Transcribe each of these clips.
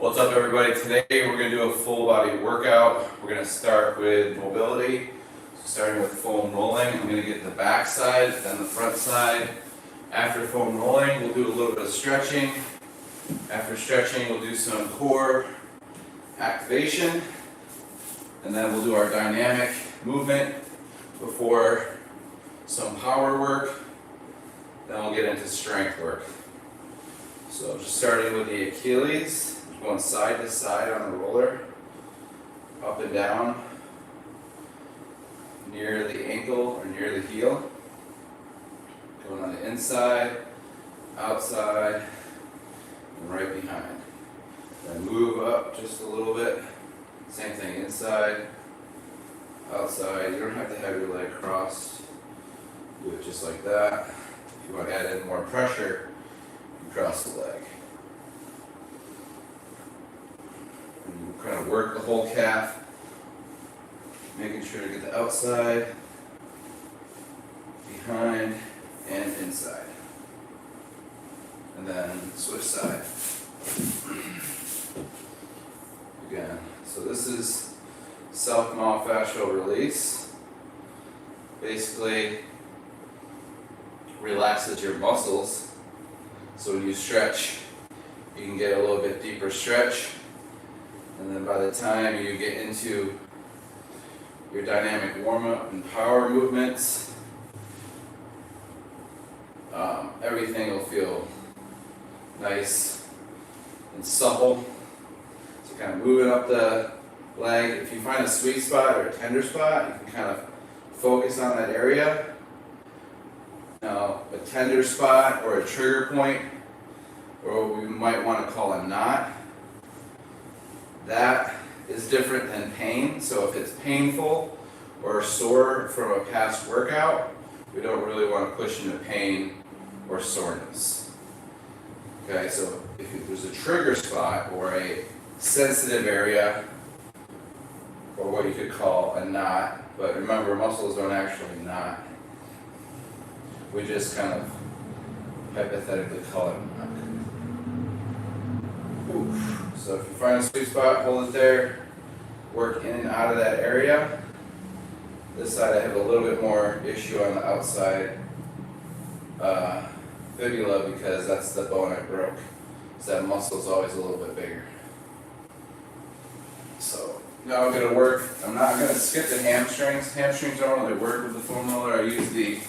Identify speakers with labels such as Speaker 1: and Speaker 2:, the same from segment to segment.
Speaker 1: What's up, everybody? Today we're going to do a full body workout. We're going to start with mobility. So starting with foam rolling, I'm going to get the back side, then the front side. After foam rolling, we'll do a little bit of stretching. After stretching, we'll do some core activation. And then we'll do our dynamic movement before some power work. Then we'll get into strength work. So just starting with the Achilles. Going side to side on the roller, up and down, near the ankle or near the heel. Going on the inside, outside, and right behind. Then move up just a little bit. Same thing, inside, outside. You don't have to have your leg crossed. Do it just like that. If you want to add in more pressure, you cross the leg. Kind of work the whole calf, making sure to get the outside, behind, and inside. And then switch side. Again, so this is self-myofascial release. Basically, relaxes your muscles. So when you stretch, you can get a little bit deeper stretch. And then by the time you get into your dynamic warm-up and power movements, everything will feel nice and supple. So kind of moving up the leg. If you find a sweet spot or a tender spot, you can kind of focus on that area. Now, a tender spot or a trigger point, or what we might want to call a knot, that is different than pain. So if it's painful or sore from a past workout, we don't really want to push into pain or soreness. Okay, so if there's a trigger spot or a sensitive area, or what you could call a knot, but remember, muscles don't actually knot. We just kind of hypothetically call it a knot. Oof. So if you find a sweet spot, hold it there, work in and out of that area. This side I have a little bit more issue on the outside fibula because that's the bone I broke. So that muscle is always a little bit bigger. So now I'm going to work, I'm not going to skip the hamstrings. Hamstrings don't really work with the foam roller. I use the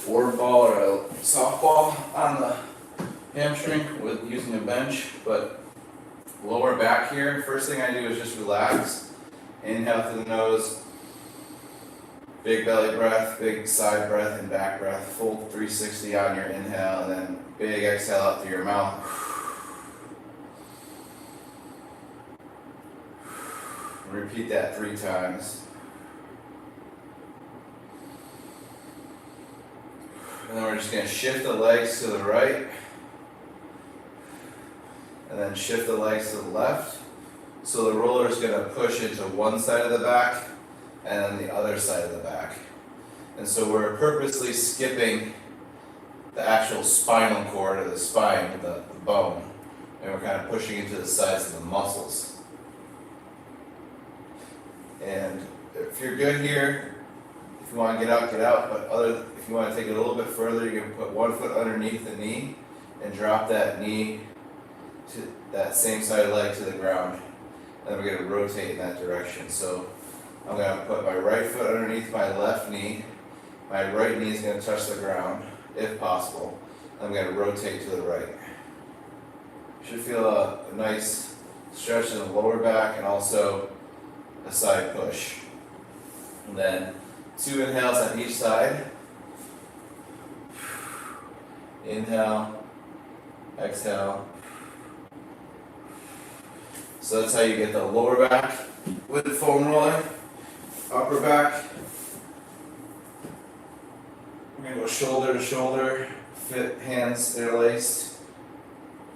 Speaker 1: board ball or a softball on the hamstring with using a bench, but lower back here, first thing I do is just relax. Inhale through the nose, big belly breath, big side breath and back breath, full 360 on your inhale, and then big exhale out through your mouth. Repeat that 3 times. And then we're just going to shift the legs to the right. And then shift the legs to the left. So the roller is going to push into one side of the back and then the other side of the back. And so we're purposely skipping the actual spinal cord or the spine, the bone. And we're kind of pushing into the sides of the muscles. And if you're good here, if you want to get out, get out. But if you want to take it a little bit further, you're going to put one foot underneath the knee and drop that knee to that same side leg to the ground, and we're going to rotate in that direction. So I'm going to put my right foot underneath my left knee. My right knee is going to touch the ground, if possible. I'm going to rotate to the right. You should feel a nice stretch in the lower back and also a side push. And then 2 inhales on each side. Inhale, exhale. So that's how you get the lower back with the foam roller. Upper back. We're going to go shoulder to shoulder, hands interlaced.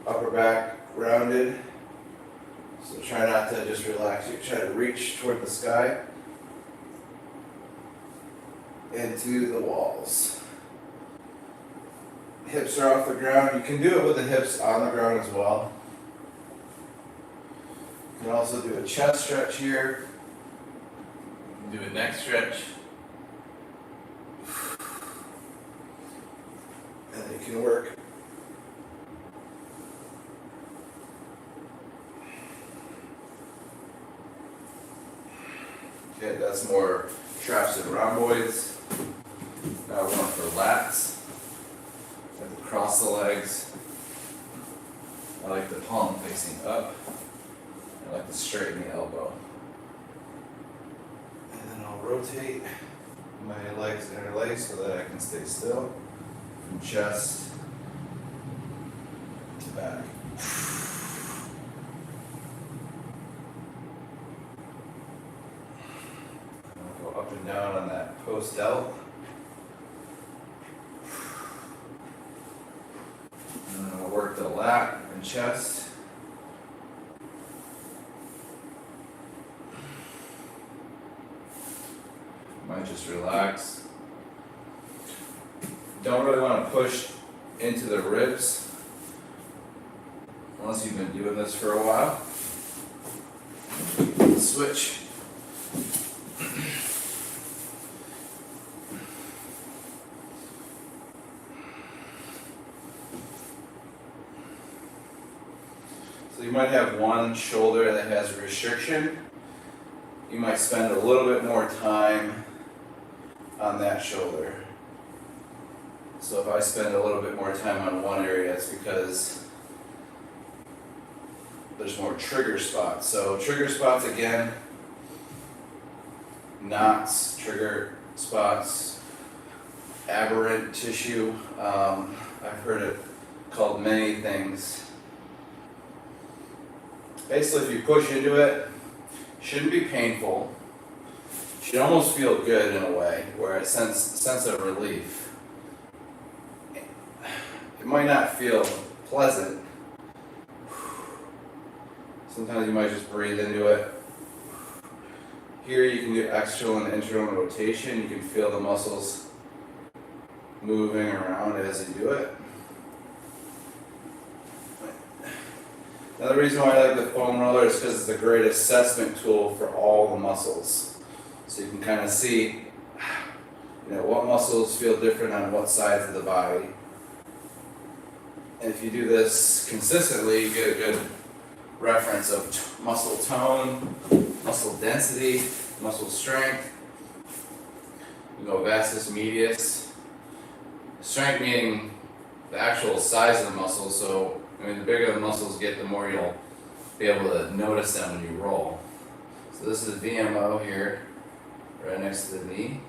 Speaker 1: Upper back rounded. So try not to just relax. You try to reach toward the sky. Into the walls. Hips are off the ground. You can do it with the hips on the ground as well. You can also do a chest stretch here. Do a neck stretch. And it can work. Okay, that's more traps and rhomboids. Now we're going for lats. I have to cross the legs. I like the palm facing up. I like to straighten the elbow. And then I'll rotate my legs interlace so that I can stay still. From chest to back. I'll go up and down on that post delt. And then I'll work the lat and chest. Might just relax. Don't really want to push into the ribs unless you've been doing this for a while. Switch. So you might have one shoulder that has restriction. You might spend a little bit more time on that shoulder. So if I spend a little bit more time on one area, it's because there's more trigger spots. So trigger spots again, knots, trigger spots, aberrant tissue. I've heard it called many things. Basically, if you push into it, it shouldn't be painful. You should almost feel good in a way, where it sense of relief. It might not feel pleasant. Sometimes you might just breathe into it. Here you can do external and internal rotation. You can feel the muscles moving around as you do it. Another reason why I like the foam roller is because it's a great assessment tool for all the muscles. So you can kind of see, what muscles feel different on what sides of the body. And if you do this consistently, you get a good reference of muscle tone, muscle density, muscle strength. You go vastus medius. Strength meaning the actual size of the muscle. So, the bigger the muscles get, the more you'll be able to notice them when you roll. So this is VMO here, right next to the knee.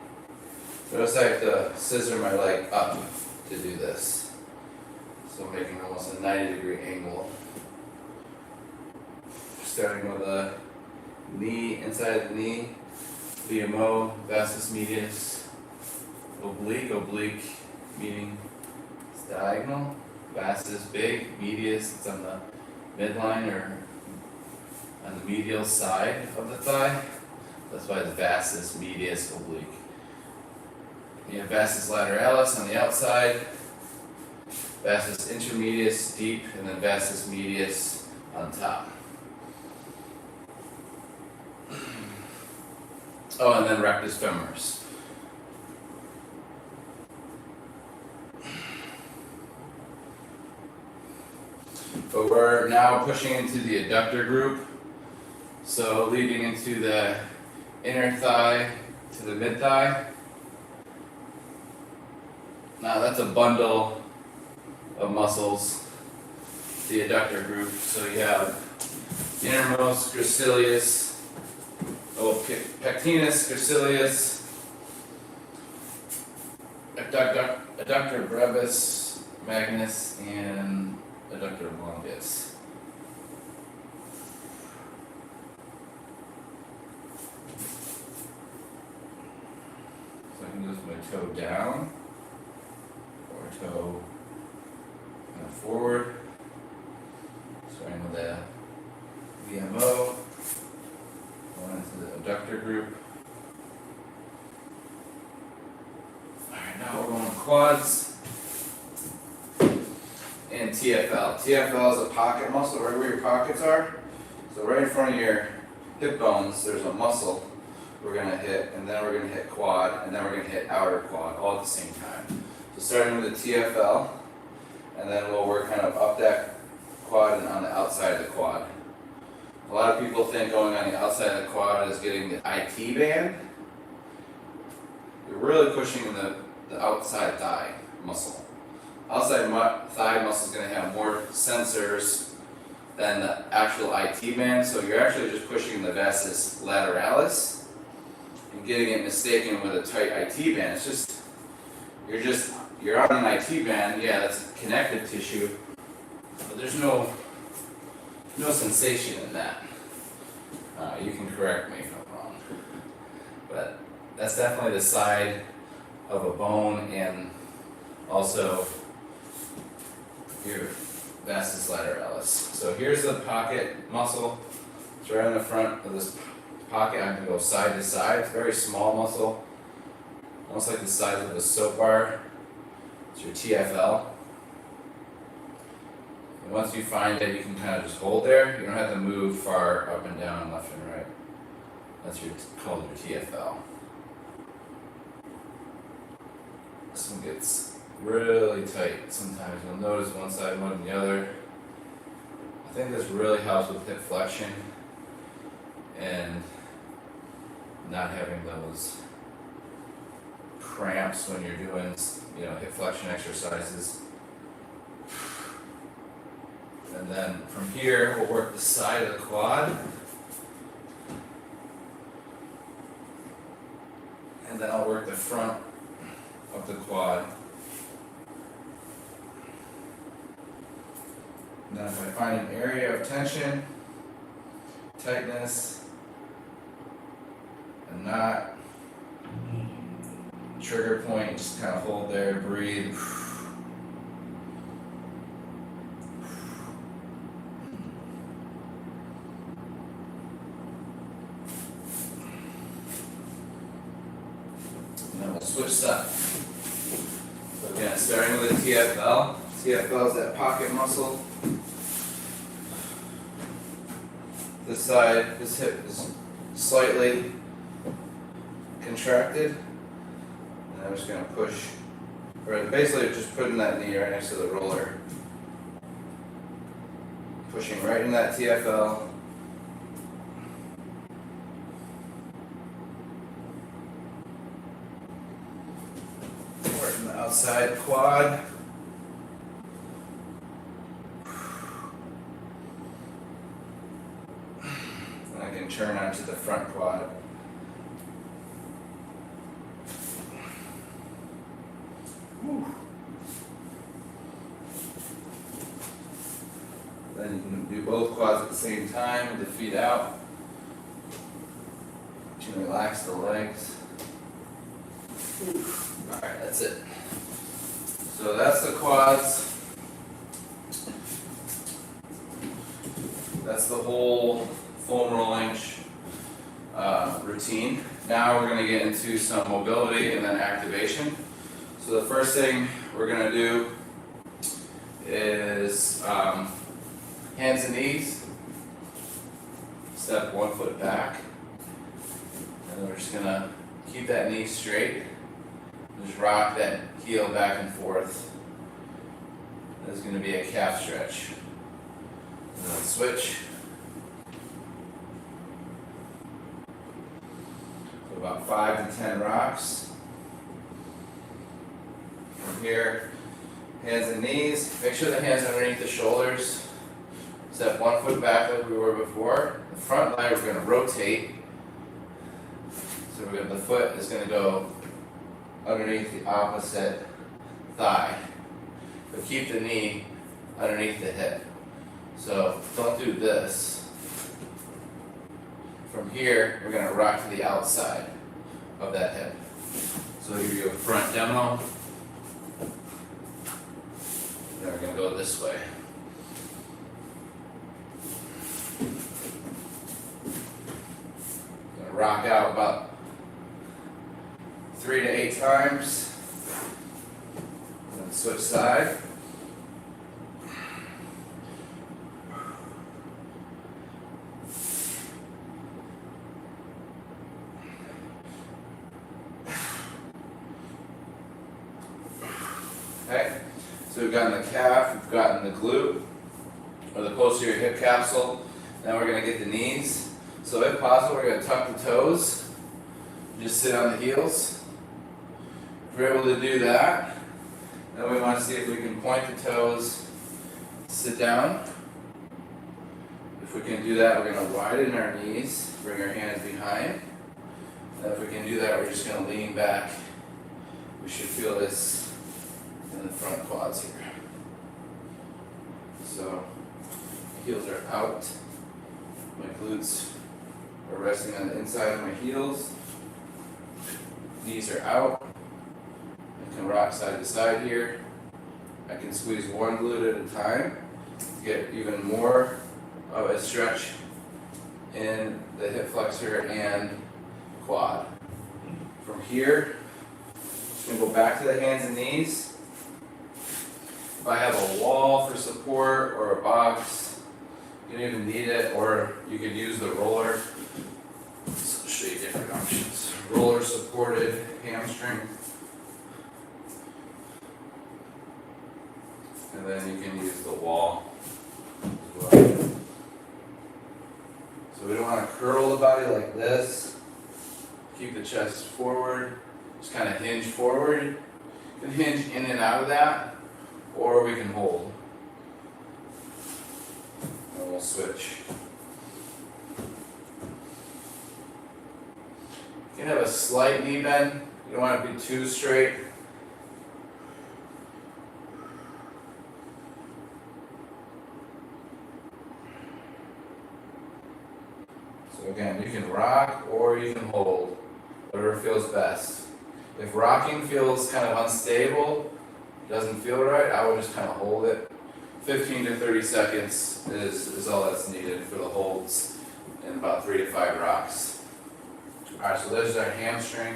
Speaker 1: Notice I have to scissor my leg up to do this. So I'm making almost a 90-degree angle. Starting with the knee, inside the knee, VMO, vastus medius, oblique meaning it's diagonal, vastus big, medius, it's on the midline or on the medial side of the thigh. That's why it's vastus medius oblique. You have vastus lateralis on the outside, vastus intermedius deep, and then vastus medius on top. Oh, and then rectus femoris. But we're now pushing into the adductor group. So leading into the inner thigh to the mid thigh. Now that's a bundle of muscles, the adductor group. So you have the innermost gracilis, pectinus, gracilis, adductor brevis, magnus, and adductor longus. So I can lift my toe down, or toe kind of forward, starting with the VMO, going into the adductor group. Alright, now we're going quads and TFL. TFL is a pocket muscle, right where your pockets are. So right in front of your hip bones, there's a muscle we're going to hit, and then we're going to hit quad, and then we're going to hit outer quad all at the same time. So starting with the TFL, and then we'll work kind of up that quad and on the outside of the quad. A lot of people think going on the outside of the quad is getting the IT band. You're really pushing the outside thigh muscle. Outside thigh muscle is going to have more sensors than the actual IT band, so you're actually just pushing the vastus lateralis and getting it mistaken with a tight IT band. It's just you're on an IT band, yeah, that's connective tissue, but there's no sensation in that. You can correct me if I'm wrong, but that's definitely the side of a bone and also your vastus lateralis. So here's the pocket muscle. It's right on the front of this pocket. I can go side to side. It's a very small muscle, almost like the size of a soap bar. It's your TFL. And once you find it, you can kind of just hold there. You don't have to move far up and down, left and right. That's called your TFL. This one gets really tight sometimes. You'll notice one side more than the other. I think this really helps with hip flexion and not having those cramps when you're doing, hip flexion exercises. And then from here, we'll work the side of the quad. And then I'll work the front of the quad. Now if I find an area of tension, tightness, a knot, trigger point, just kind of hold there, breathe. And then we'll switch sides. So again, starting with the TFL. TFL is that pocket muscle. This side, this hip is slightly contracted. And I'm just going to push, or basically just putting that knee right next to the roller. Pushing right in that TFL. Working the outside quad. And I can turn onto the front quad. Then you can do both quads at the same time with the feet out. You can relax the legs. Alright, that's it. So that's the quads. That's the whole foam rolling routine. Now we're going to get into some mobility and then activation. So the first thing we're going to do is hands and knees. Step 1 foot back. And then we're just going to keep that knee straight. Just rock that heel back and forth. There's going to be a calf stretch. And then switch. So about 5 to 10 rocks. From here, hands and knees. Make sure the hands are underneath the shoulders. Step 1 foot back like we were before. The front leg we're going to rotate. So the foot is going to go underneath the opposite thigh. But keep the knee underneath the hip. So don't do this. From here, we're going to rock to the outside of that hip. So here you go, front demo. Then we're going to go this way. Going to rock out about 3 to 8 times. Then switch side. we've gotten the calf, we've gotten the glute, or the posterior hip capsule. Now we're going to get the knees. So if possible, we're going to tuck the toes, just sit on the heels. If we're able to do that, then we want to see if we can point the toes, sit down. If we can do that, we're going to widen our knees, bring our hands behind. And if we can do that, we're just going to lean back. We should feel this in the front quads here. So, heels are out. My glutes are resting on the inside of my heels. Knees are out. I can rock side to side here. I can squeeze one glute at a time to get even more of a stretch in the hip flexor and quad. From here, I'm going to go back to the hands and knees. If I have a wall for support or a box, you don't even need it, or you could use the roller. So I'll show you different options. Roller supported hamstring. And then you can use the wall as well. So we don't want to curl the body like this. Keep the chest forward. Just kind of hinge forward. You can hinge in and out of that, or we can hold. And we'll switch. You can have a slight knee bend. You don't want to be too straight. So again, you can rock or you can hold, whatever feels best. If rocking feels kind of unstable, doesn't feel right, I would just kind of hold it. 15 to 30 seconds is all that's needed for the holds in about 3 to 5 rocks. Alright, so there's our hamstring.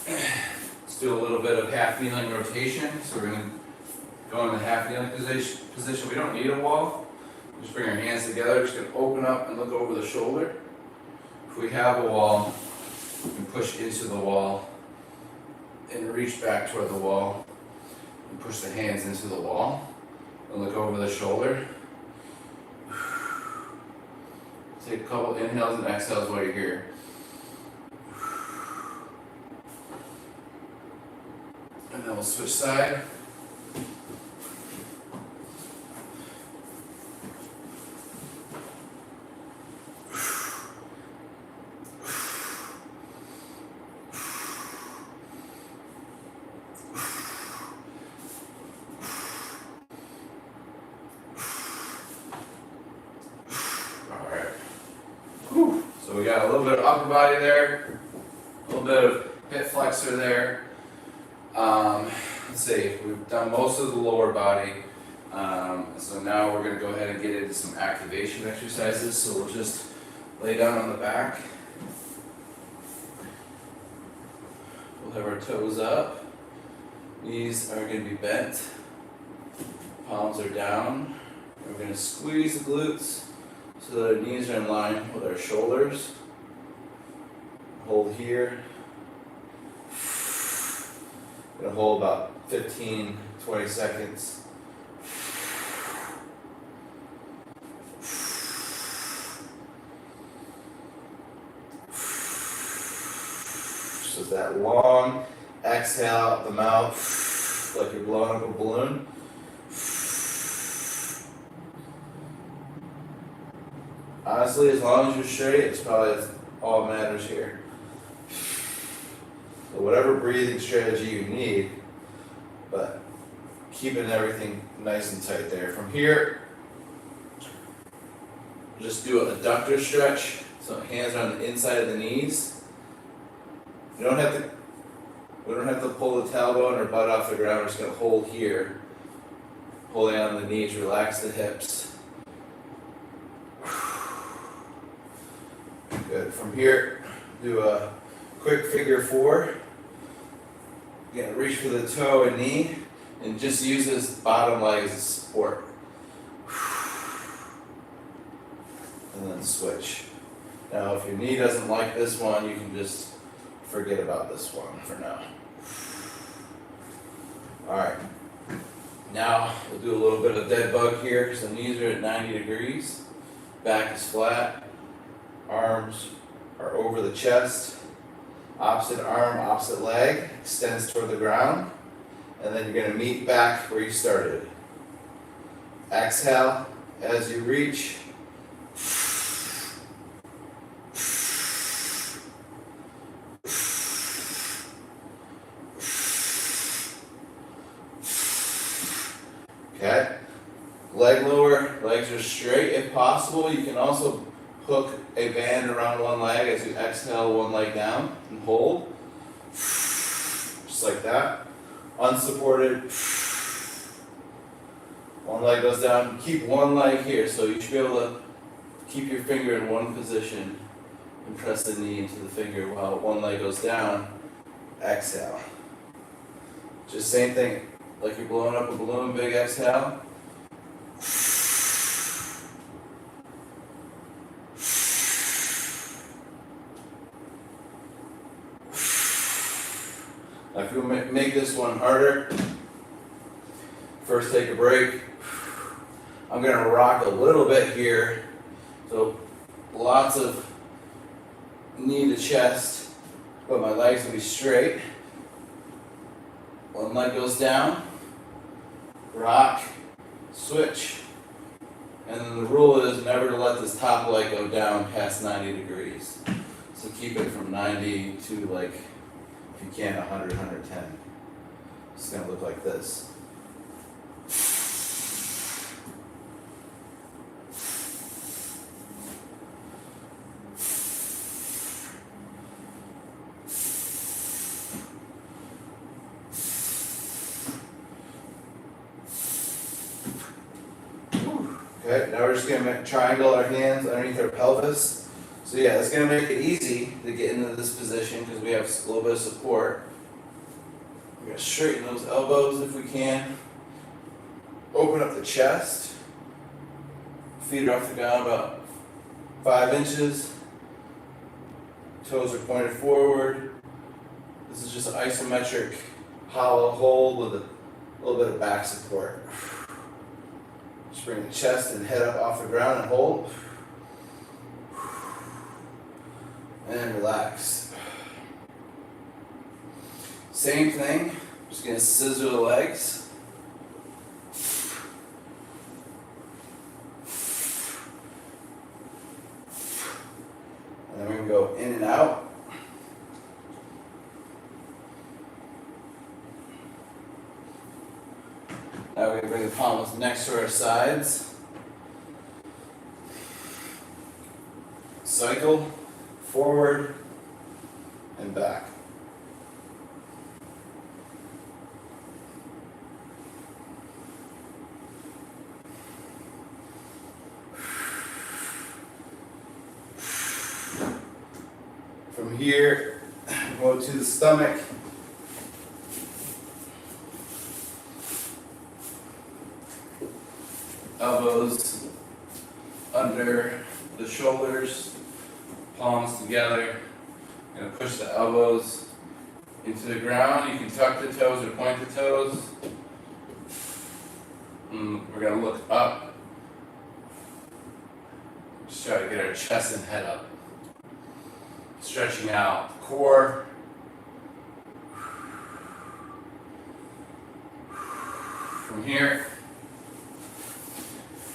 Speaker 1: Let's do a little bit of half kneeling rotation. So we're going to go in the half kneeling position. We don't need a wall. Just bring our hands together. Just going to open up and look over the shoulder. If we have a wall, we can push into the wall and reach back toward the wall and push the hands into the wall and look over the shoulder. Take a couple inhales and exhales while you're here. And then we'll switch side. So we got a little bit of upper body there, a little bit of hip flexor there. Let's see, we've done most of the lower body. So now we're going to go ahead and get into some activation exercises. So we'll just lay down on the back. We'll have our toes up. Knees are going to be bent. Palms are down. We're going to squeeze the glutes so that our knees are in line with our shoulders. Hold here. Gonna hold about 15, 20 seconds. So that long exhale out the mouth, like you're blowing up a balloon. Honestly, as long as you're straight, it's probably all that matters here. So whatever breathing strategy you need, but keeping everything nice and tight there. From here, just do an adductor stretch. So hands are on the inside of the knees. We don't have to pull the tailbone or butt off the ground. We're just going to hold here. Holding on the knees, relax the hips. Good. From here, do a quick figure 4. Again, reach for the toe and knee, and just use this bottom leg as support. And then switch. Now, if your knee doesn't like this one, you can just forget about this one for now. Alright. Now we'll do a little bit of dead bug here. So knees are at 90 degrees, back is flat, arms are over the chest, opposite arm, opposite leg extends toward the ground, and then you're going to meet back where you started. Exhale as you reach. Okay, leg lower, legs are straight if possible. You can also hook a band around one leg as you exhale one leg down and hold. Just like that. Unsupported. One leg goes down. Keep one leg here, so you should be able to keep your finger in one position and press the knee into the finger while one leg goes down. Exhale. Just same thing. Like you're blowing up a balloon, big exhale. Now if you make this one harder, first take a break. I'm going to rock a little bit here. So lots of knee to chest, but my legs will be straight. One leg goes down. Rock, switch, and then the rule is never to let this top leg go down past 90 degrees. So keep it from 90 to, like, if you can, 100, 110. It's going to look like this. Okay, now we're just going to triangle our hands underneath our pelvis. So yeah, it's going to make it easy to get into this position because we have a little bit of support. We're going to straighten those elbows if we can. Open up the chest. Feet are off the ground about 5 inches. Toes are pointed forward. This is just an isometric hollow hold with a little bit of back support. Just bring the chest and head up off the ground and hold. And relax. Same thing, just going to scissor the legs. And then we're going to go in and out. Now we're going to bring the palms next to our sides. Cycle forward and back. From here, go to the stomach. Elbows under the shoulders, palms together. I'm going to push the elbows into the ground. You can tuck the toes or point the toes. We're going to look up. Just try to get our chest and head up. Stretching out the core. From here,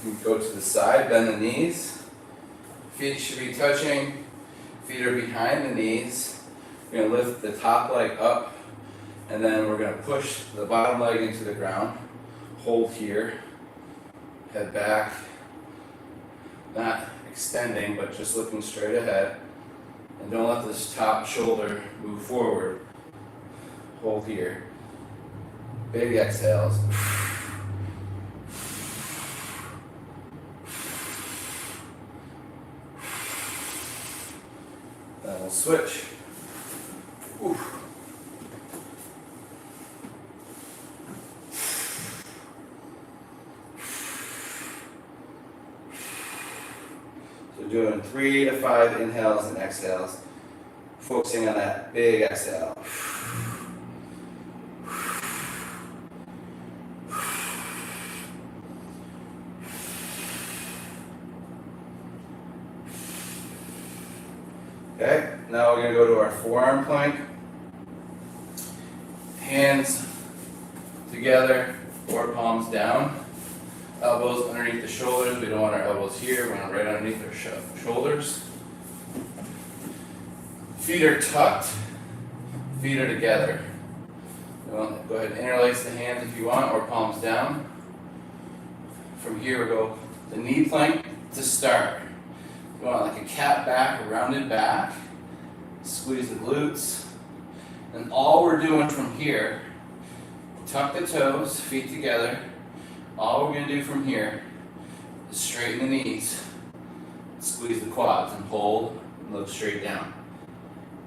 Speaker 1: you can go to the side, bend the knees. Feet should be touching. Feet are behind the knees. We're going to lift the top leg up, and then we're going to push the bottom leg into the ground. Hold here. Head back. Not extending, but just looking straight ahead. And don't let this top shoulder move forward. Hold here. Big exhales. Then we'll switch. Oof. So doing 3 to 5 inhales and exhales, focusing on that big exhale. Now we're going to go to our forearm plank. Hands together or palms down. Elbows underneath the shoulders. We don't want our elbows here. We want them right underneath our shoulders. Feet are tucked. Feet are together. Well, go ahead and interlace the hands if you want, or palms down. From here we go the knee plank to start. You want like a cat back, a rounded back. Squeeze the glutes. And all we're doing from here, tuck the toes, feet together. All we're going to do from here is straighten the knees, squeeze the quads, and hold and look straight down.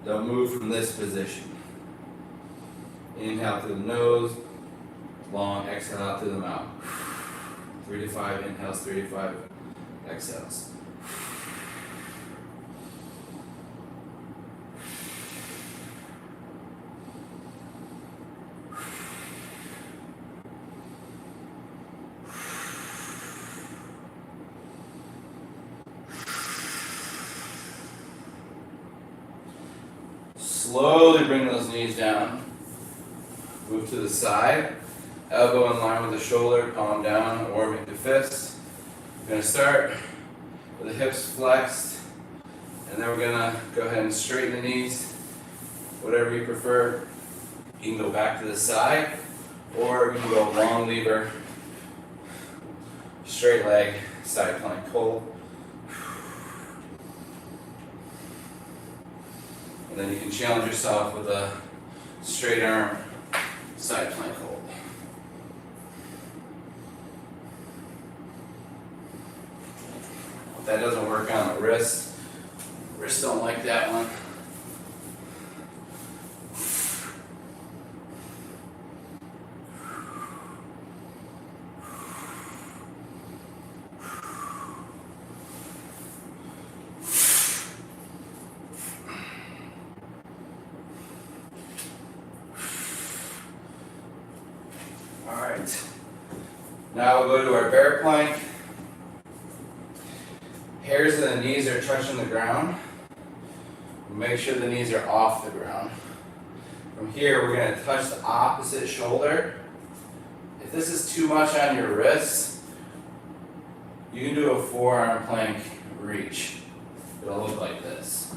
Speaker 1: Don't move from this position. Inhale through the nose, long exhale out through the mouth. 3 to 5 inhales, 3 to 5 exhales. Slowly bring those knees down. Move to the side. Elbow in line with the shoulder, palm down, or make the fist. We're going to start with the hips flexed. And then we're going to go ahead and straighten the knees. Whatever you prefer. You can go back to the side, or you can go long lever, straight leg, side plank hold. And then you can challenge yourself with a straight arm side plank hold. If that doesn't work on the wrists don't like that one. Now we'll go to our bear plank. Hairs of the knees are touching the ground. Make sure the knees are off the ground. From here, we're going to touch the opposite shoulder. If this is too much on your wrists, you can do a forearm plank reach. It'll look like this.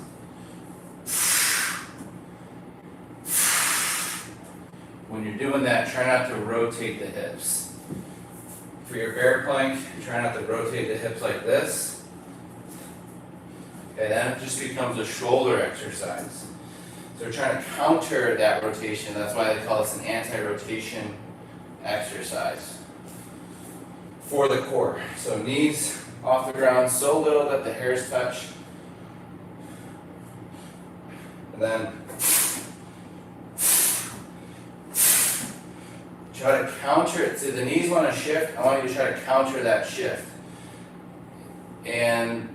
Speaker 1: When you're doing that, try not to rotate the hips. For your bear plank, try not to rotate the hips like this. Okay, then it just becomes a shoulder exercise. So we're trying to counter that rotation. That's why they call this an anti-rotation exercise for the core. So knees off the ground so little that the hairs touch. And then try to counter it. So the knees want to shift. I want you to try to counter that shift. And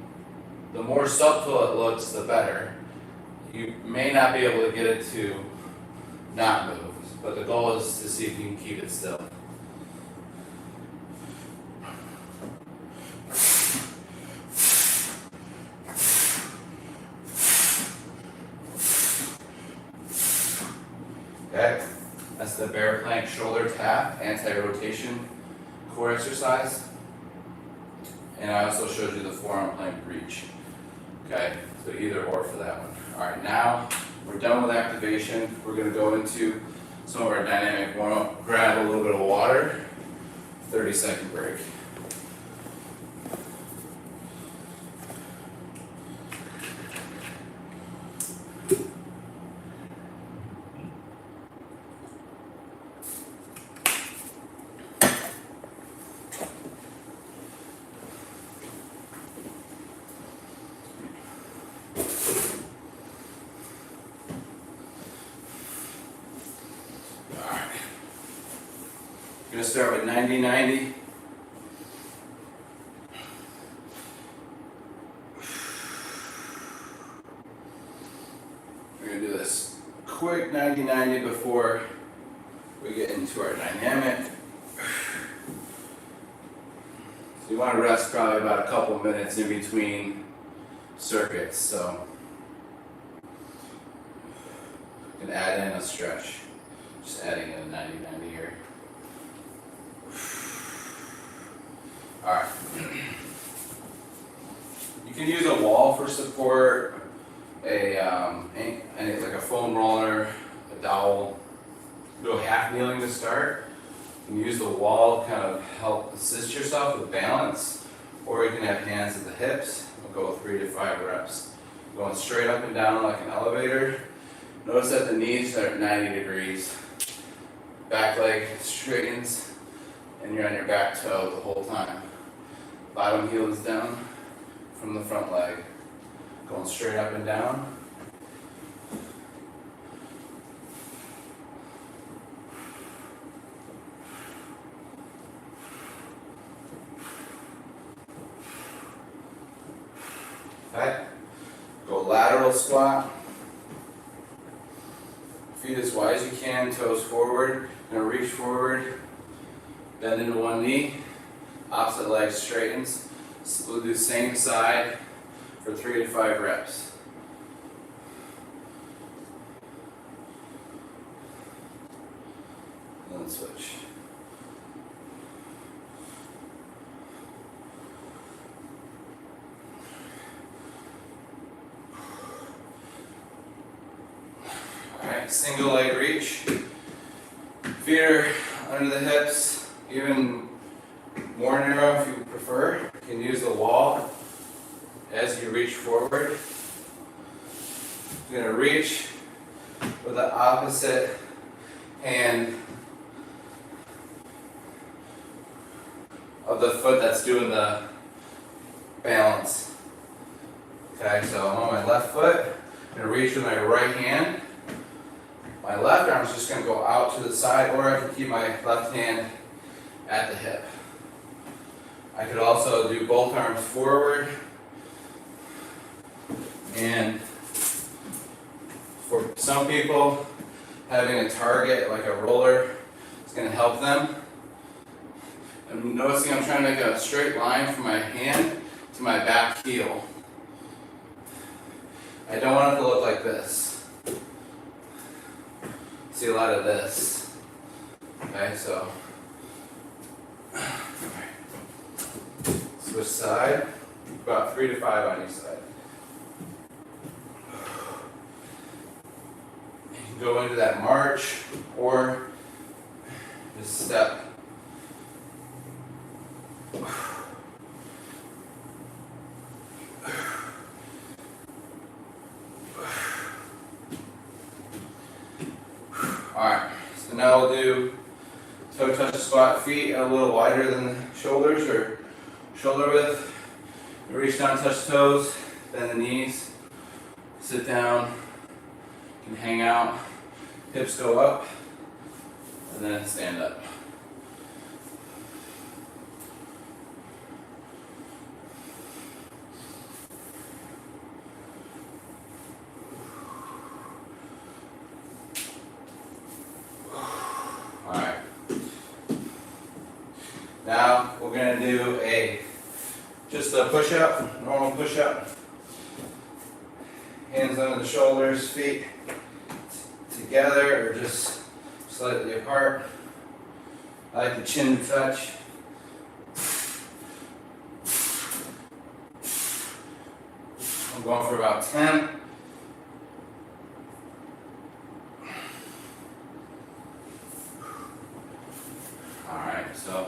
Speaker 1: the more subtle it looks, the better. You may not be able to get it to not move, but the goal is to see if you can keep it still. Okay, that's the bear plank shoulder tap, anti-rotation core exercise. And I also showed you the forearm plank reach. Okay, so either or for that one. All right, now we're done with activation. We're going to go into some of our dynamic warm-up. Grab a little bit of water, 30-second break. We're going to start with 90-90. We're going to do this quick 90-90 before we get into our dynamic. So you want to rest probably about a couple minutes in between circuits. So
Speaker 2: and add in a stretch. Just adding in a 90-90 here. Alright. You can use a wall for support, like a foam roller, a dowel. Do a half kneeling to start. You can use the wall to kind of help assist yourself with balance, or you can have hands at the hips. We'll go 3 to 5 reps. Going straight up and down like an elevator. Notice that the knees are at 90 degrees. Back leg straightens, and you're on your back toe the whole time. Bottom heel is down from the front leg. Going straight up and down. Okay. Go lateral squat. Feet as wide as you can, toes forward. You're going to reach forward, bend into one knee, opposite leg straightens. So we'll do same side for 3 to 5 reps. And then switch. Alright, single leg reach. Feet are under the hips, even more narrow if you prefer. You can use the wall as you reach forward. You're going to reach with the opposite hand of the foot that's doing the balance. Okay, so I'm on my left foot. I'm going to reach with my right hand. My left arm is just going to go out to the side, or I can keep my left hand at the hip. I could also do both arms forward, and for some people, having a target like a roller is going to help them. I'm noticing I'm trying to make a straight line from my hand to my back heel. I don't want it to look like this. See a lot of this. Okay, so switch side, about 3 to 5 on each side. You can go into that march or just step. Alright, so now we'll do toe touch squat, feet a little wider than the shoulders or shoulder width. Reach down, touch toes, bend the knees, sit down, you can hang out, hips go up, and then stand up. Alright. Now we're going to do just a push-up, normal push-up. Hands under the shoulders, feet together or just slightly apart. I like the chin to touch. I'm going for about 10. Alright, so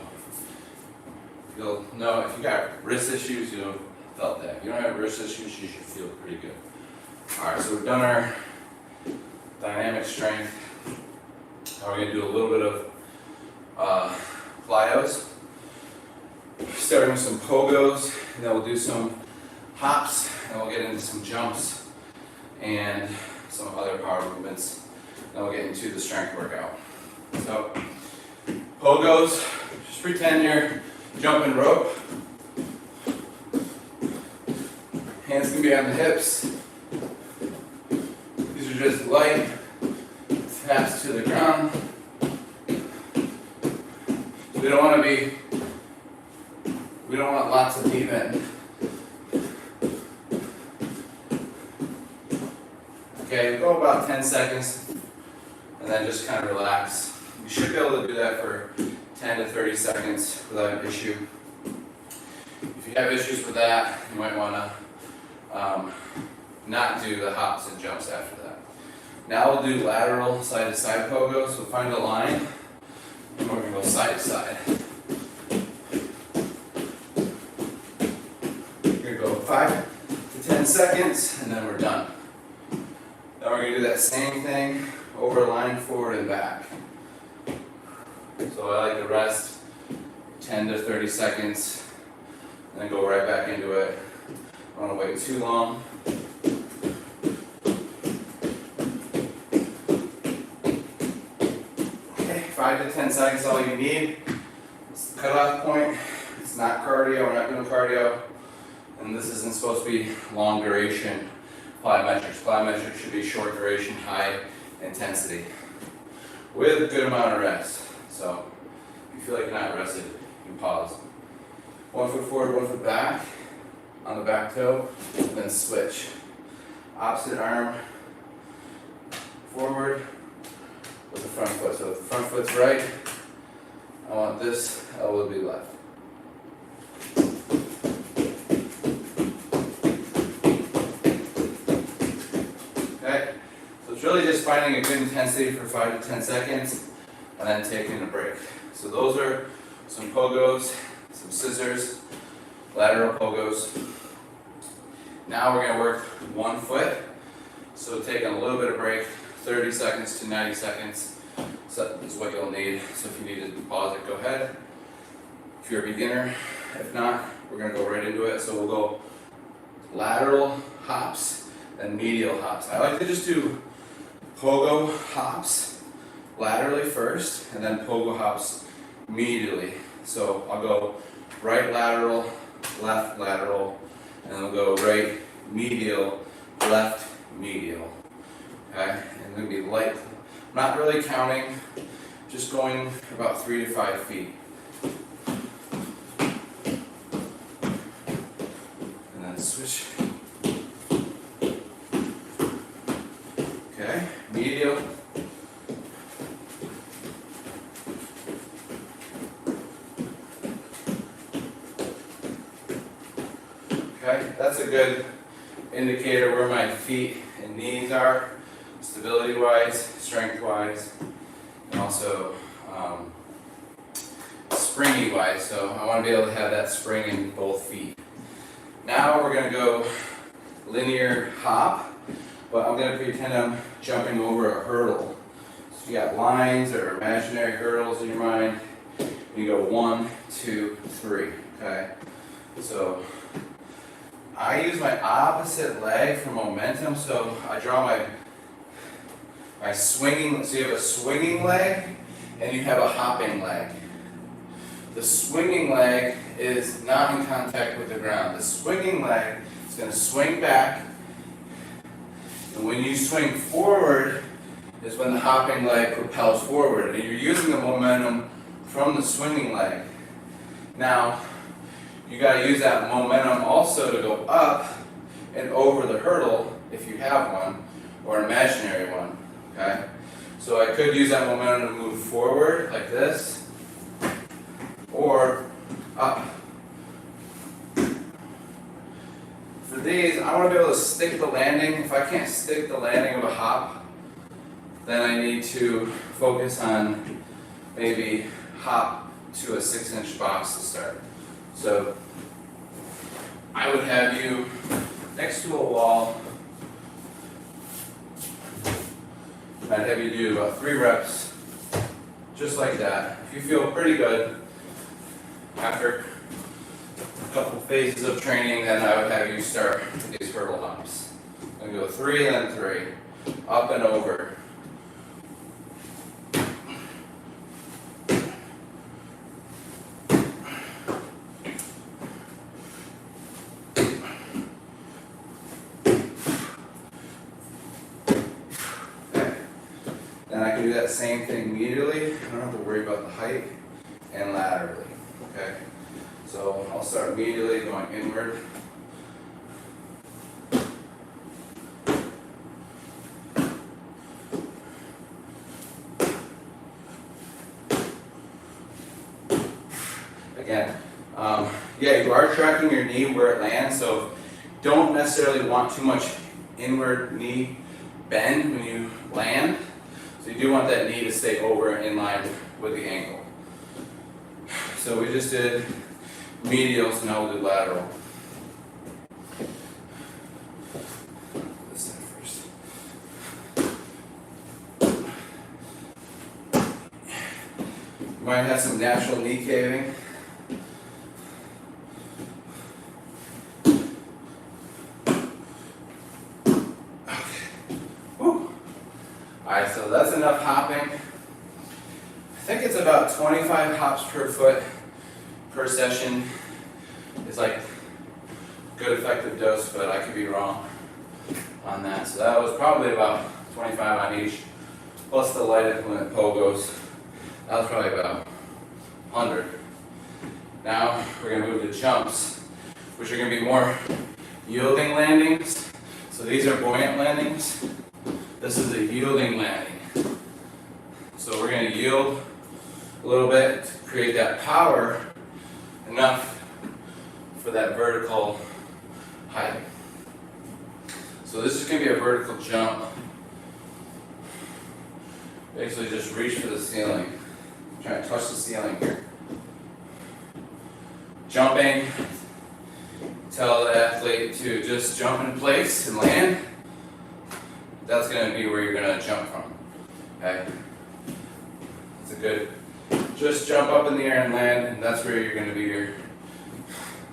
Speaker 2: you'll know if you got wrist issues, you'll have felt that. If you don't have wrist issues, you should feel pretty good. Alright, so we've done our dynamic strength. Now we're going to do a little bit of plyos. Starting with some pogos, and then we'll do some hops, and we'll get into some jumps and some other power movements. Then we'll get into the strength workout. So, pogos, just pretend you're jumping rope. Hands can be on the hips. These are just light taps to the ground. We don't want lots of deep end. Okay, we'll go about 10 seconds. and then just kind of relax. You should be able to do that for 10 to 30 seconds without an issue. If you have issues with that, you might want to not do the hops and jumps after that. Now we'll do lateral side to side pogo. So find a line, and we're going to go side to side. You're going to go 5 to 10 seconds, and then we're done. Now we're going to do that same thing over a line, forward and back. So I like to rest 10 to 30 seconds, and then go right back into it. I don't want to wait too long. Okay, 5 to 10 seconds is all you need. It's the cutoff point. It's not cardio, we're not doing cardio. And this isn't supposed to be long duration plyometrics. Plyometrics should be short duration, high intensity, with a good amount of rest. So if you feel like you're not rested, you can pause. 1 foot forward, 1 foot back on the back toe, and then switch. Opposite arm forward with the front foot. So if the front foot's right, I want this elbow to be left. Okay, so it's really just finding a good intensity for 5 to 10 seconds and then taking a break. So those are some pogos, some scissors, lateral pogos. Now we're going to work 1 foot. So taking a little bit of break, 30 seconds to 90 seconds is what you'll need. So if you need to pause it, go ahead. If you're a beginner, if not, we're going to go right into it. So we'll go lateral hops, then medial hops. I like to just do pogo hops laterally first, and then pogo hops medially. So I'll go right lateral, left lateral, and then we'll go right medial, left medial. Okay, and then be light. I'm not really counting, just going about 3 to 5 feet. And then switch. Okay, medial. Okay, that's a good indicator where my feet and knees are, stability-wise, strength-wise, and also springy-wise. So I want to be able to have that spring in both feet. Now we're going to go linear hop, but I'm going to pretend I'm jumping over a hurdle. So you got lines or imaginary hurdles in your mind. You go 1, 2, 3. Okay, so I use my opposite leg for momentum, so I draw my swinging, so you have a swinging leg and you have a hopping leg. The swinging leg is not in contact with the ground. The swinging leg is going to swing back, and when you swing forward is when the hopping leg propels forward, and you're using the momentum from the swinging leg. Now, you got to use that momentum also to go up and over the hurdle if you have one, or an imaginary one. Okay? So I could use that momentum to move forward like this, or up. For these, I want to be able to stick the landing. If I can't stick the landing of a hop, then I need to focus on maybe hop to a 6-inch box to start. So I would have you next to a wall. I'd have you do about 3 reps, just like that. If you feel pretty good after a couple phases of training, then I would have you start these hurdle hops. I'm going to go 3 and then 3, up and over. And I can do that same thing medially. I don't have to worry about the height, and laterally. Okay? So I'll start medially going inward. again. Yeah, you are tracking your knee where it lands, so don't necessarily want too much inward knee bend when you land. So you do want that knee to stay over in line with the ankle. So we just did medial, so now we'll do lateral. This side first. You might have some natural knee caving. Alright, so that's enough hopping. I think it's about 25 hops per foot per session. It's like good effective dose, but I could be wrong on that. So that was probably about 25 on each, plus the light implement pogos. That was probably about 100. Now we're going to move to jumps, which are going to be more yielding landings. So these are buoyant landings. This is a yielding landing. So we're going to yield a little bit to create that power enough for that vertical height. So this is going to be a vertical jump. Basically just reach for the ceiling. Try to touch the ceiling here. Jumping. Tell the athlete to just jump in place and land. That's going to be where you're going to jump from. Okay? It's a good, just jump up in the air and land, and that's where you're going to be your.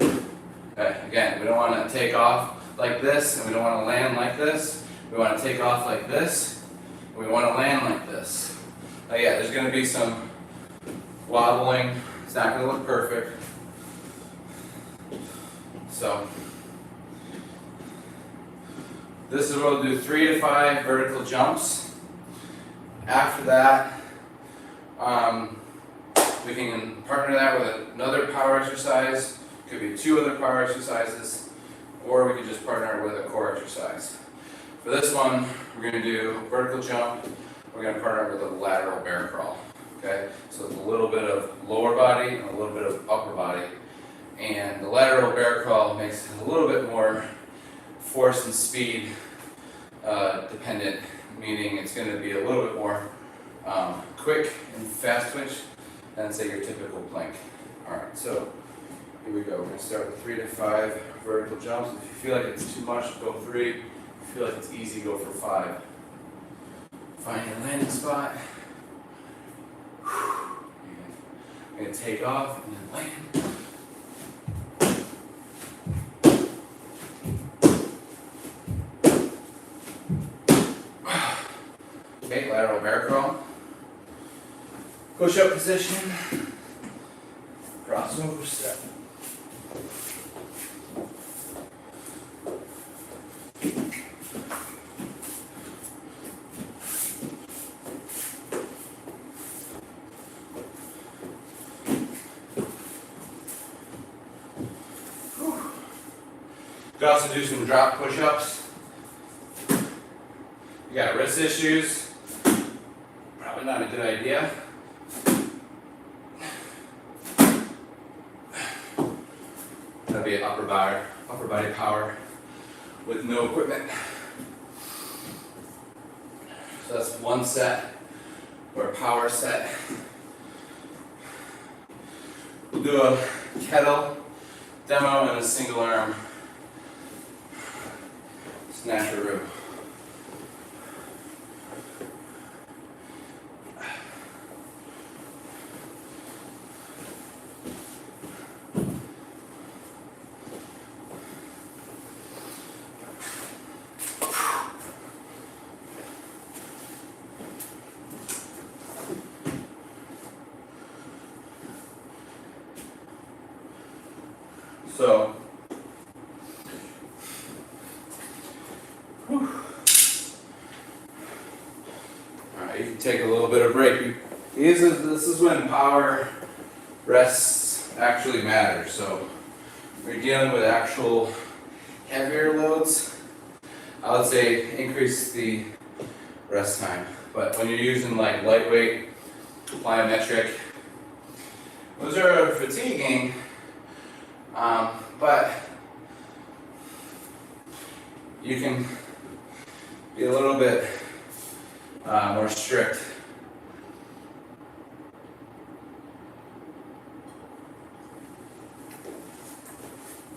Speaker 2: Okay, again, we don't want to take off like this, and we don't want to land like this. We want to take off like this, and we want to land like this. Yeah, there's going to be some wobbling. It's not going to look perfect. So, this is where we'll do 3 to 5 vertical jumps. After that, we can partner that with another power exercise. Could be 2 other power exercises, or we could just partner it with a core exercise. For this one, we're going to do vertical jump. We're going to partner it with a lateral bear crawl. Okay, so it's a little bit of lower body and a little bit of upper body. And the lateral bear crawl makes it a little bit more force and speed dependent, meaning it's going to be a little bit more quick and fast twitch than say your typical plank. Alright, so here we go. We're going to start with 3 to 5 vertical jumps. If you feel like it's too much, go 3. If you feel like it's easy, go for 5. Find your landing spot. You're going to take off and then land. Okay, lateral bear crawl. Push-up position. Crossover step. You can also do some drop push-ups. You got wrist issues. Probably not a good idea. That'd be an upper body power with no equipment. So that's one set, or a power set. We'll do a kettle demo and a single arm snatcheroo. So, alright, you can take a little bit of break. This is when power rests actually matter. So, when you're dealing with actual heavier loads, I would say increase the rest time. But when you're using like lightweight, plyometric, Those are fatiguing, but you can be a little bit more strict.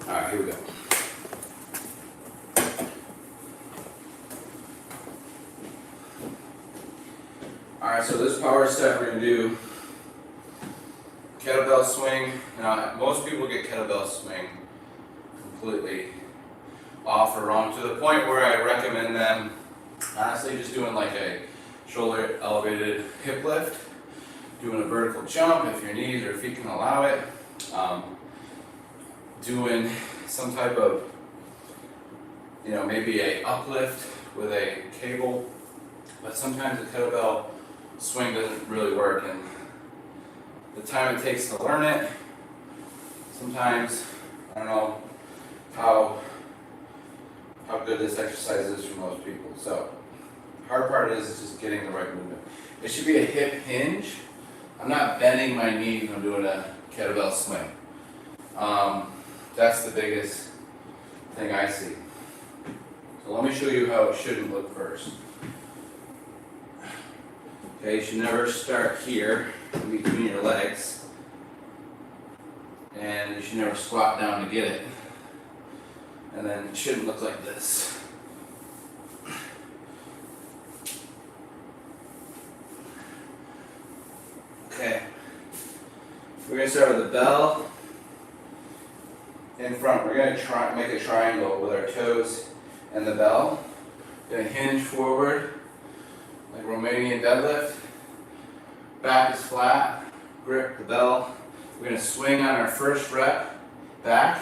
Speaker 2: All right, here we go. All right, so this power set we're gonna do kettlebell swing. Now, most people get kettlebell swing completely off or wrong to the point where I recommend them honestly just doing like a shoulder elevated hip lift, doing a vertical jump if your knees or feet can allow it, doing some type of, maybe a uplift with a cable, but sometimes the kettlebell swing doesn't really work, and the time it takes to learn it, sometimes, I don't know how good this exercise is for most people. So, the hard part is just getting the right movement. It should be a hip hinge. I'm not bending my knee when I'm doing a kettlebell swing. That's the biggest thing I see. So let me show you how it shouldn't look first. Okay, you should never start here in between your legs, and you should never squat down to get it. And then it shouldn't look like this. Okay, we're going to start with the bell in front. We're going to make a triangle with our toes and the bell. Going to hinge forward like Romanian deadlift. Back is flat. Grip the bell. We're going to swing on our first rep back.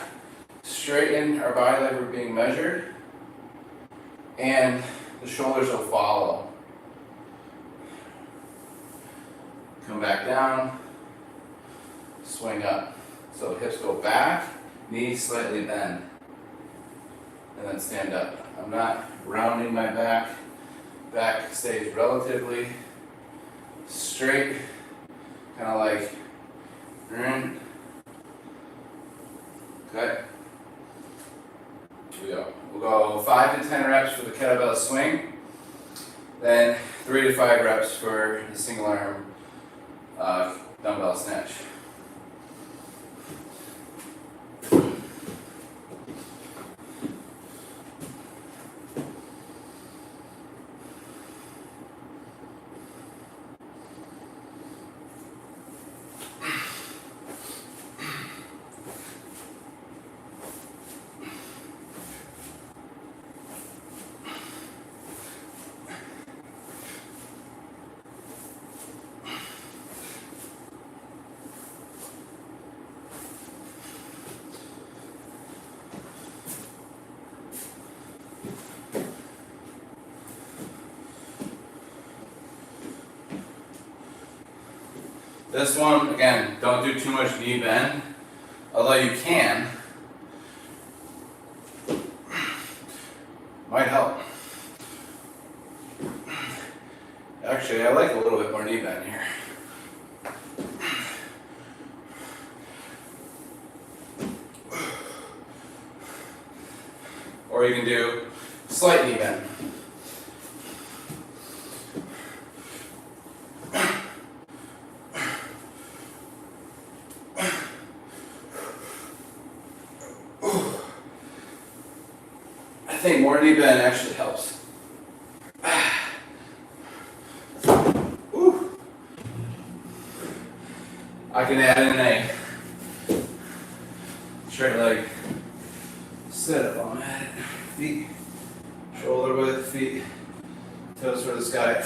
Speaker 2: Straighten our body like we're being measured. And the shoulders will follow. Come back down. Swing up. So hips go back. Knees slightly bend. And then stand up. I'm not rounding my back. Back stays relatively straight, kind of like, okay, here we go. We'll go 5 to 10 reps for the kettlebell swing, then 3 to 5 reps for the single arm dumbbell snatch. This one, again, don't do too much knee bend, although you can. Might help. Actually, I like a little bit more knee bend here. Or you can do slight knee bend. I think more knee bend actually helps. Ooh. I can add in a straight leg sit up on that. Feet, shoulder width, feet, toes for the sky.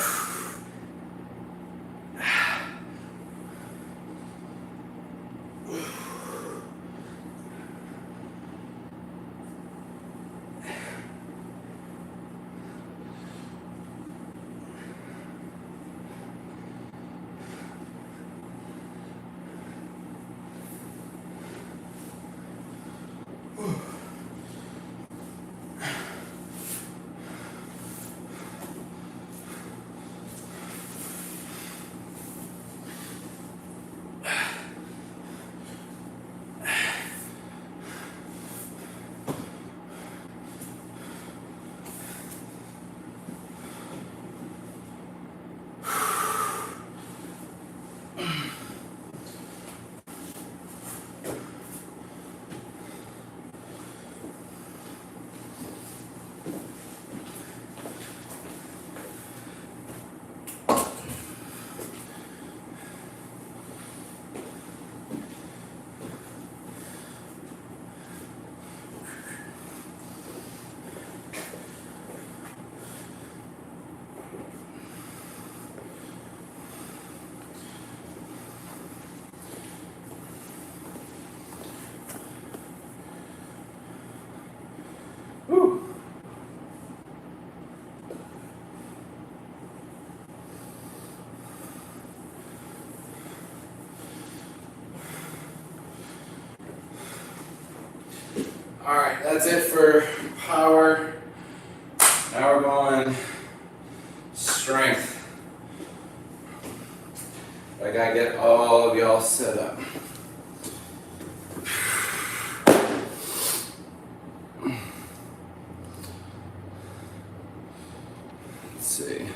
Speaker 2: Alright, that's it for power. Now we're going strength. I gotta get all of y'all set up. Let's see.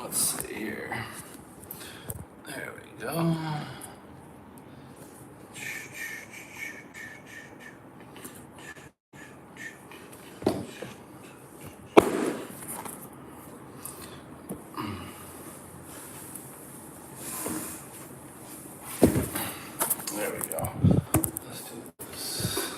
Speaker 2: Let's see here. There we go. There we go. Let's do this.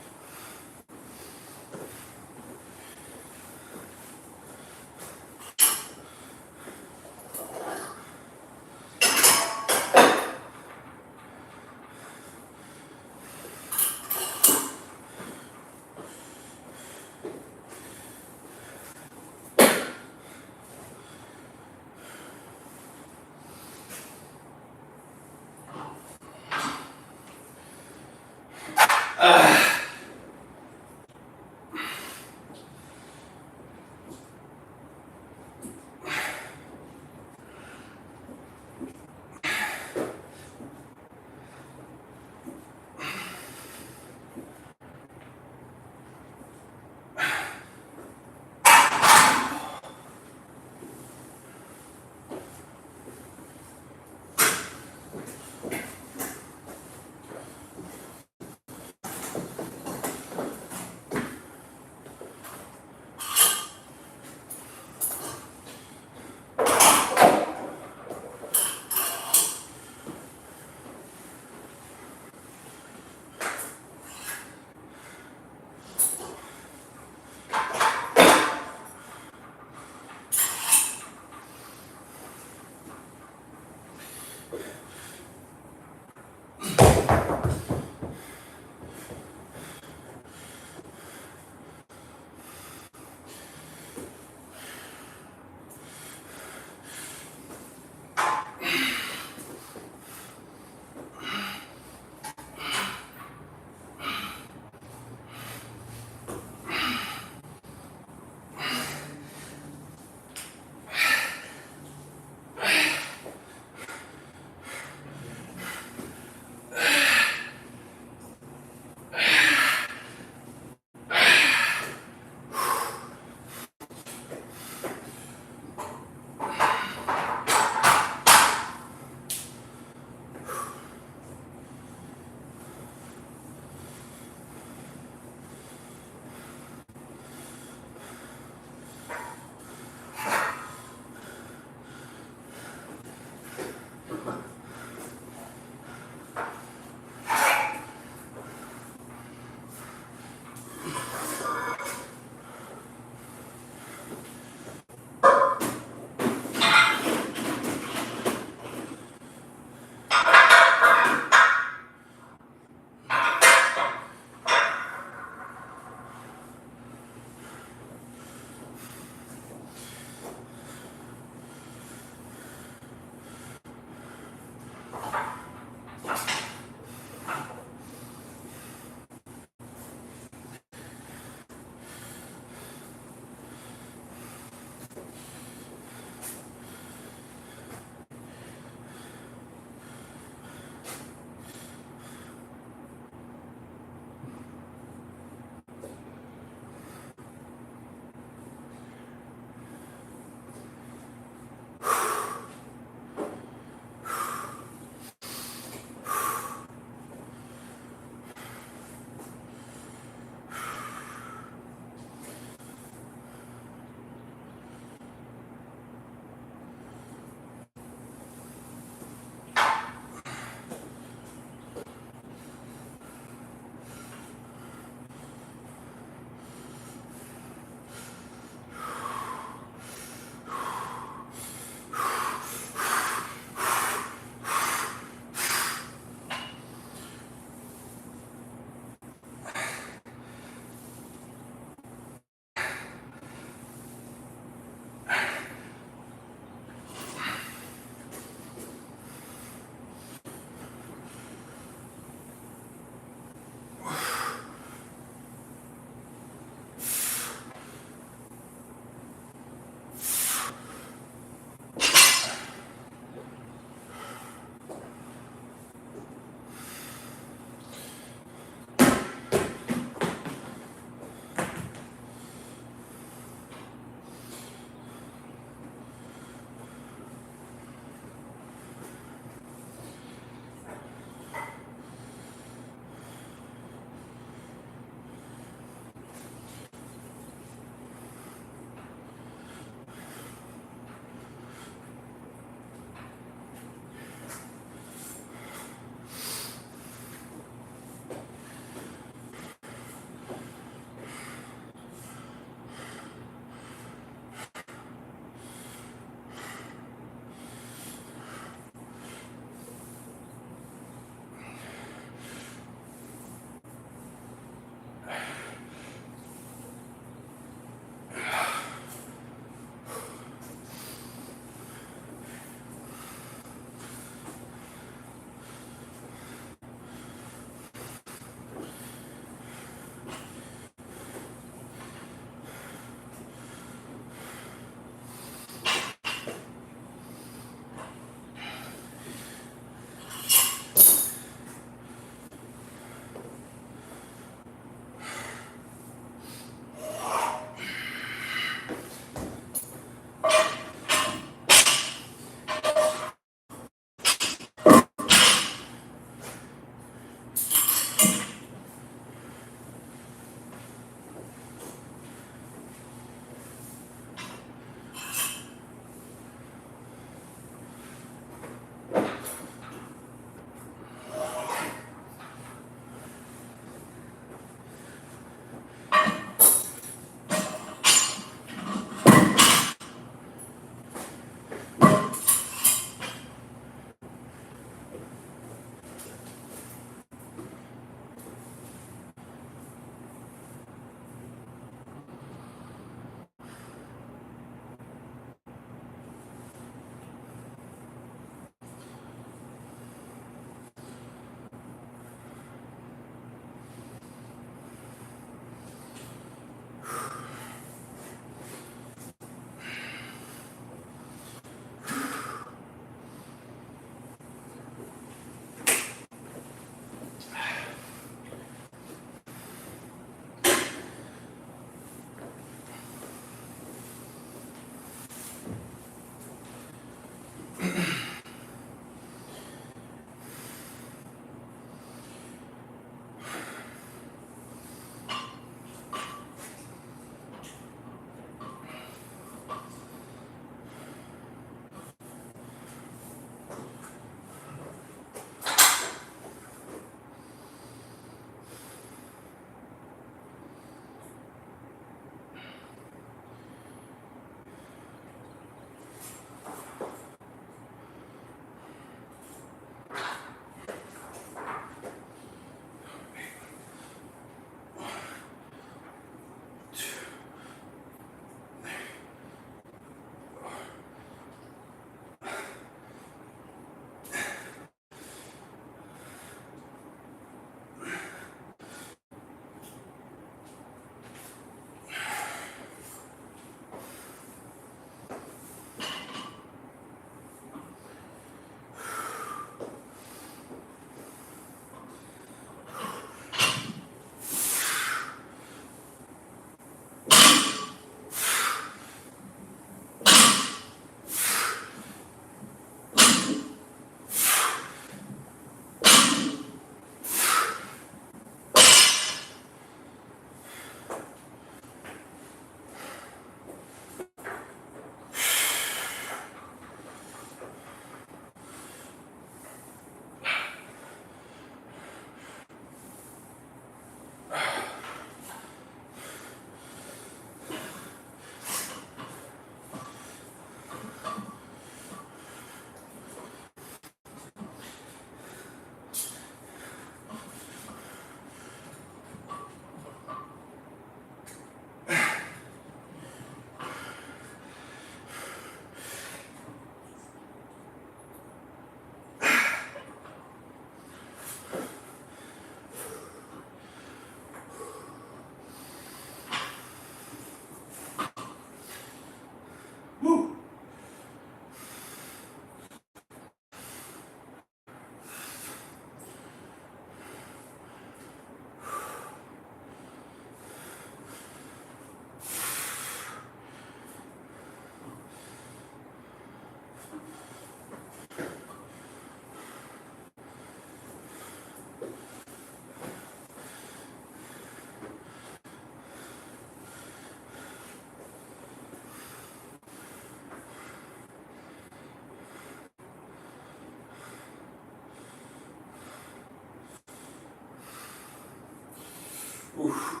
Speaker 2: Oof.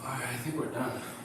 Speaker 2: Alright, I think we're done.